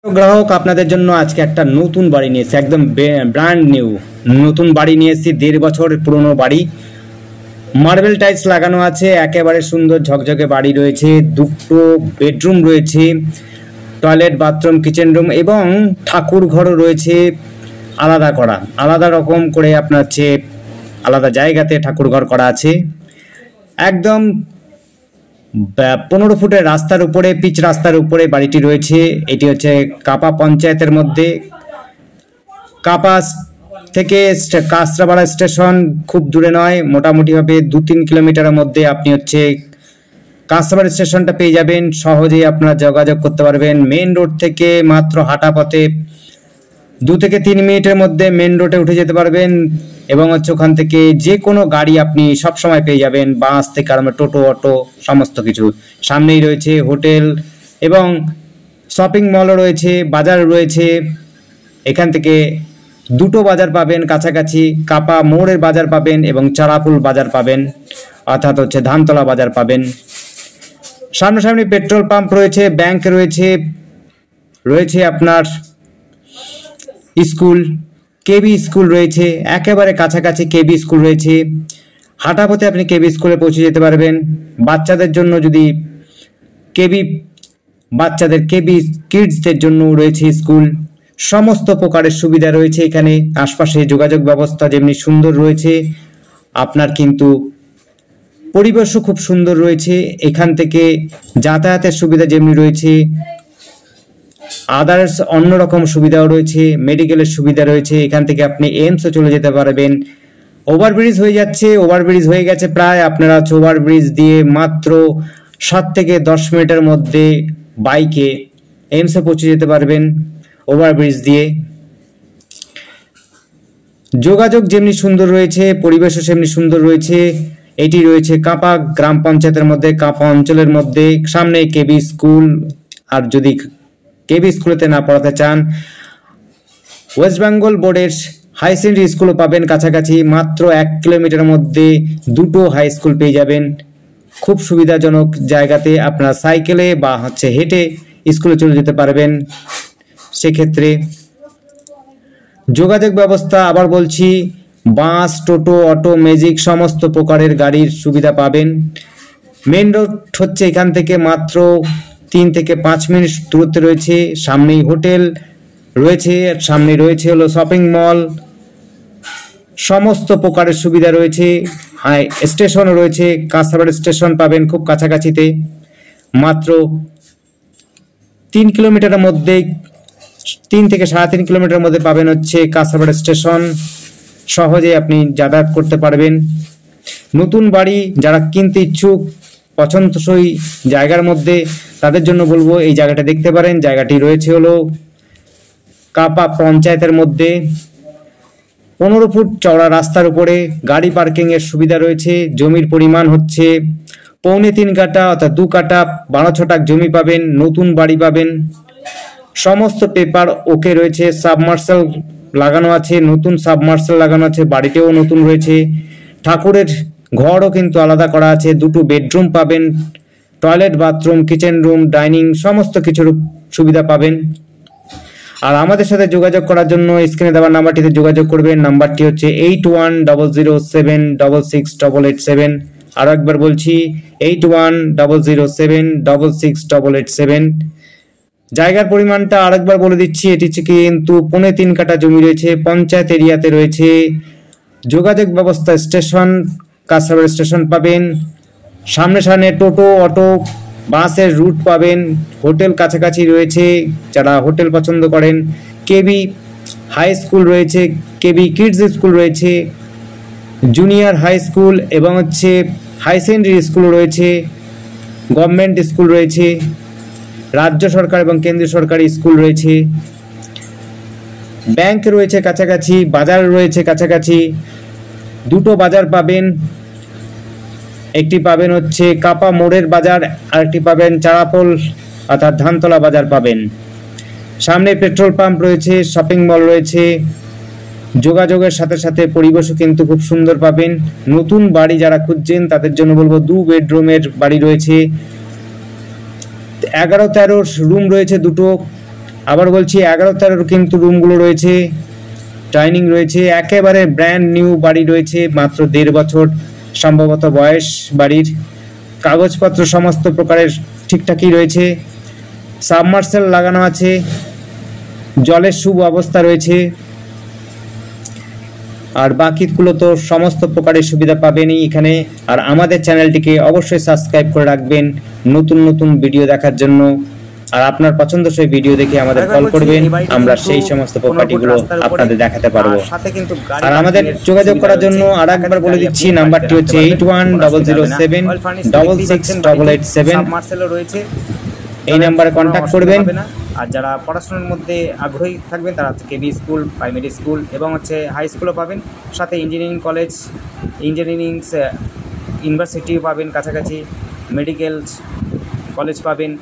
গ্রাহক আপনাদের জন্য আজকে একটা নতুন বাড়ি নিয়েছে, একদম ব্র্যান্ড নিউ নতুন বাড়ি নিয়ে এসেছি। 1.5 বছর পুরনো বাড়ি, মার্বেল টাইলস লাগানো আছে, একেবারে সুন্দর ঝকঝকে বাড়ি রয়েছে। 2টো বেডরুম রয়েছে, টয়লেট, বাথরুম, কিচেন রুম এবং ঠাকুর ঘরও রয়েছে। আলাদা রকম করে আপনার হচ্ছে আলাদা জায়গাতে ঠাকুর ঘর করা আছে। একদম 15 ফুটের রাস্তার উপরে, পিচ রাস্তার উপরে বাড়িটি রয়েছে। এটি হচ্ছে কাপা পঞ্চায়েতের মধ্যে। কাপা থেকে কাঁচরাপাড়া স্টেশন খুব দূরে নয়, মোটামুটিভাবে 2-3 কিলোমিটারের মধ্যে আপনি হচ্ছে কাঁচরাপাড়া স্টেশনটা পেয়ে যাবেন। সহজেই আপনারা যোগাযোগ করতে পারবেন। মেন রোড থেকে মাত্র হাঁটা পথে 2 থেকে 3 মিনিটের মধ্যে মেন রোডে উঠে যেতে পারবেন এবং হচ্ছে ওখান থেকে যে কোনো গাড়ি আপনি সব সময় পেয়ে যাবেন, বাস থেকে আরম্ভ টোটো, অটো, সমস্ত কিছু। সামনেই রয়েছে হোটেল এবং শপিং মলও রয়েছে, বাজার রয়েছে। এখান থেকে 2টো বাজার পাবেন কাছাকাছি, কাপা মোড়ের বাজার পাবেন এবং চারাপুল বাজার পাবেন, অর্থাৎ হচ্ছে ধানতলা বাজার পাবেন। সামনাসামনি পেট্রোল পাম্প রয়েছে, ব্যাংক রয়েছে আপনার স্কুল, কেবি স্কুল রয়েছে, একেবারে কাছাকাছি কেবি স্কুল রয়েছে। হাঁটা পথে আপনি কেবি স্কুলে পৌঁছে যেতে পারবেন। বাচ্চাদের জন্য যদি বাচ্চাদের কেবি কিডসদের জন্য রয়েছে স্কুল। সমস্ত প্রকারের সুবিধা রয়েছে এখানে। আশপাশে যোগাযোগ ব্যবস্থা যেমনি সুন্দর রয়েছে, আপনার কিন্তু পরিবেশও খুব সুন্দর রয়েছে। এখান থেকে যাতায়াতের সুবিধা যেমনি রয়েছে, আদার্স অন্যরকম সুবিধাও রয়েছে, মেডিকেলের সুবিধা রয়েছে। এখান থেকে আপনি এইমসও চলে যেতে পারবেন। ওভারব্রিজ হয়ে গেছে প্রায়। আপনারা ওভারব্রিজ দিয়ে মাত্র 7 থেকে 10 মিনিটের মধ্যে বাইকে এইমসে পৌঁছে যেতে পারবেন ওভারব্রিজ দিয়ে। যোগাযোগ যেমনি সুন্দর রয়েছে, পরিবেশও সেমনি সুন্দর রয়েছে। এটি রয়েছে কাপা গ্রাম পঞ্চায়েতের মধ্যে, কাপা অঞ্চলের মধ্যে। সামনে কেবি স্কুল, আর যদি কেবি স্কুলেতে না পড়াতে চান, ওয়েস্ট বেঙ্গল বোর্ডের হাই সেকেন্ডারি স্কুলও পাবেন কাছাকাছি। মাত্র 1 কিলোমিটারের মধ্যে 2টো হাই স্কুল পেয়ে যাবেন। খুব সুবিধাজনক জায়গাতে আপনারা সাইকেলে বা হচ্ছে হেঁটে স্কুলে চলে যেতে পারবেন। সেক্ষেত্রে যোগাযোগ ব্যবস্থা আবার বলছি, বাস, টোটো, অটো, ম্যাজিক সমস্ত প্রকারের গাড়ির সুবিধা পাবেন। মেন রোড হচ্ছে এখান থেকে মাত্র 3 থেকে 5 মিনিট দূরত্বে রয়েছে। সামনেই হোটেল রয়েছে, সামনে রয়েছে হলো শপিং মল, সমস্ত প্রকারের সুবিধা রয়েছে। স্টেশনও রয়েছে, কাঁচরাপাড়া স্টেশন পাবেন খুব কাছাকাছিতে। মাত্র 3 কিলোমিটারের মধ্যে, 3 থেকে 3.5 কিলোমিটারের মধ্যে পাবেন হচ্ছে কাঁচরাপাড়া স্টেশন। সহজে আপনি যাতায়াত করতে পারবেন। নতুন বাড়ি যারা কিনতে ইচ্ছুক, পছন্দসই জায়গার মধ্যে, তাদের জন্য বলবো এই জায়গাটা দেখতে পারেন। জায়গাটি রয়েছে হলো কাপা পঞ্চায়েতের মধ্যে। 15 ফুট চওড়া রাস্তার উপরে গাড়ি পার্কিং এর সুবিধা রয়েছে। জমির পরিমাণ হচ্ছে 3.25 কাঠা, অর্থাৎ 2 কাঠা 12 ছটাক জমি পাবেন। নতুন বাড়ি পাবেন, সমস্ত পেপার ওকে রয়েছে। সাবমার্শাল লাগানো আছে, নতুন সাবমার্শাল লাগানো আছে, বাড়িতেও নতুন রয়েছে। ঠাকুরের ঘরও কিন্তু আলাদা করা আছে। 2টো বেডরুম পাবেন, toilet, bathroom, kitchen room, dining সমস্ত কিছুর সুবিধা পাবেন। আর আমাদের সাথে যোগাযোগ করার জন্য স্ক্রিনে দেওয়া নাম্বারটিতে যোগাযোগ করবেন। নাম্বারটি হচ্ছে 8100766887। আরও একবার বলছি, 8100766887। জায়গার পরিমাণটা আরেকবার বলে দিচ্ছি, এটি হচ্ছে কিন্তু 3.25 কাঠা জমি রয়েছে, পঞ্চায়েত এরিয়াতে রয়েছে। যোগাযোগ ব্যবস্থা স্টেশন, কাঁচরাপাড়া স্টেশন পাবেন। সামনে টোটো, অটো, বাসের রুট পাবেন। হোটেল কাছাকাছি রয়েছে, যারা হোটেল পছন্দ করেন। কেবি হাই স্কুল রয়েছে, কেবি কিডস স্কুল রয়েছে, জুনিয়র হাই স্কুল এবং হচ্ছে হাই সেকেন্ডারি স্কুল রয়েছে, গভর্নমেন্ট স্কুল রয়েছে, রাজ্য সরকার এবং কেন্দ্রীয় সরকারি স্কুল রয়েছে। ব্যাংক রয়েছে কাছাকাছি, বাজার রয়েছে কাছাকাছি। 2টো বাজার পাবেন, একটি পাবেন হচ্ছে কাপা মোড়ের বাজার, আরেকটি পাবেন চারাপোল অর্থাৎ ধানতলা বাজার পাবেন। সামনে পেট্রোল পাম্প রয়েছে, শপিং মল রয়েছে। যোগাযোগের সাথে সাথে পরিবেশও কিন্তু খুব সুন্দর পাবেন। নতুন বাড়ি যারা খুঁজছেন তাদের জন্য বলবো 2 বেডরুমের বাড়ি রয়েছে। 11-13 রুম রয়েছে, 2টো আবার বলছি 11-13 কিন্তু রুমগুলো রয়েছে, ডাইনিং রয়েছে, একেবারে ব্র্যান্ড নিউ বাড়ি রয়েছে, মাত্র 1.5 বছর সম্ভবত বয়স বাড়ির। কাগজপত্র সমস্ত প্রকারের ঠিকঠাকই রয়েছে, সাবমার্সেল লাগানো আছে, জলের শুভ অবস্থা রয়েছে। আর বাকিগুলো তো সমস্ত প্রকারের সুবিধা পাবেনই এখানে। আর আমাদের চ্যানেলটিকে অবশ্যই সাবস্ক্রাইব করে রাখবেন নতুন নতুন ভিডিও দেখার জন্য। আর আপনার পছন্দসই ভিডিও দেখে আমাদের কল করবেন, আমরা সেই সমস্ত প্রপার্টিগুলো আপনাদের দেখাতে পারবো। আর আমাদের যোগাযোগ করার জন্য আর একবার বলে দিচ্ছি, নাম্বারটি হচ্ছে 8100766887। সাবমার্সেলও রয়েছে, এই নাম্বারে কন্ট্যাক্ট করবেন। আর যারা পড়াশোনার মধ্যে আগ্রহী থাকবেন তারা কেবি স্কুল, প্রাইমারি স্কুল এবং হাই স্কুলও পাবেন, সাথে ইঞ্জিনিয়ারিং কলেজ, ইঞ্জিনিয়ারিং ইউনিভার্সিটিও পাবেন কাছাকাছি, মেডিকেল কলেজ পাবেন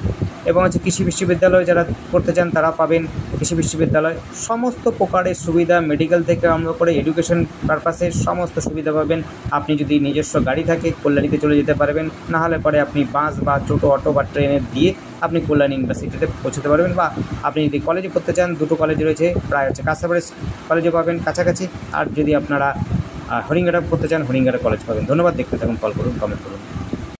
এবং কৃষি বিশ্ববিদ্যালয় যারা পড়তে চান তারা পাবেন, কৃষি বিশ্ববিদ্যালয় সমস্ত প্রকারের সুবিধা, মেডিকেল থেকে আরম্ভ করে এডুকেশন পারপাসে সমস্ত সুবিধা পাবেন। আপনি যদি নিজস্ব গাড়ি থাকে কল্যাণীতে চলে যেতে পারবেন, না হলে পরে আপনি বাস বা ছোটো অটো বা ট্রেনে দিয়ে আপনি কল্যাণী ইউনিভার্সিটিতে পৌঁছতে পারবেন। বা আপনি যদি কলেজে পড়তে চান, 2টো কলেজ রয়েছে, প্রায় কাছাকাছি কলেজে পাবেন কাছাকাছি। আর যদি আপনারা হরিঙ্গাটা পড়তে চান, হরিঙ্গাটা কলেজ পাবেন। ধন্যবাদ, দেখতে থাকুন, কল করুন, কমেন্ট করুন।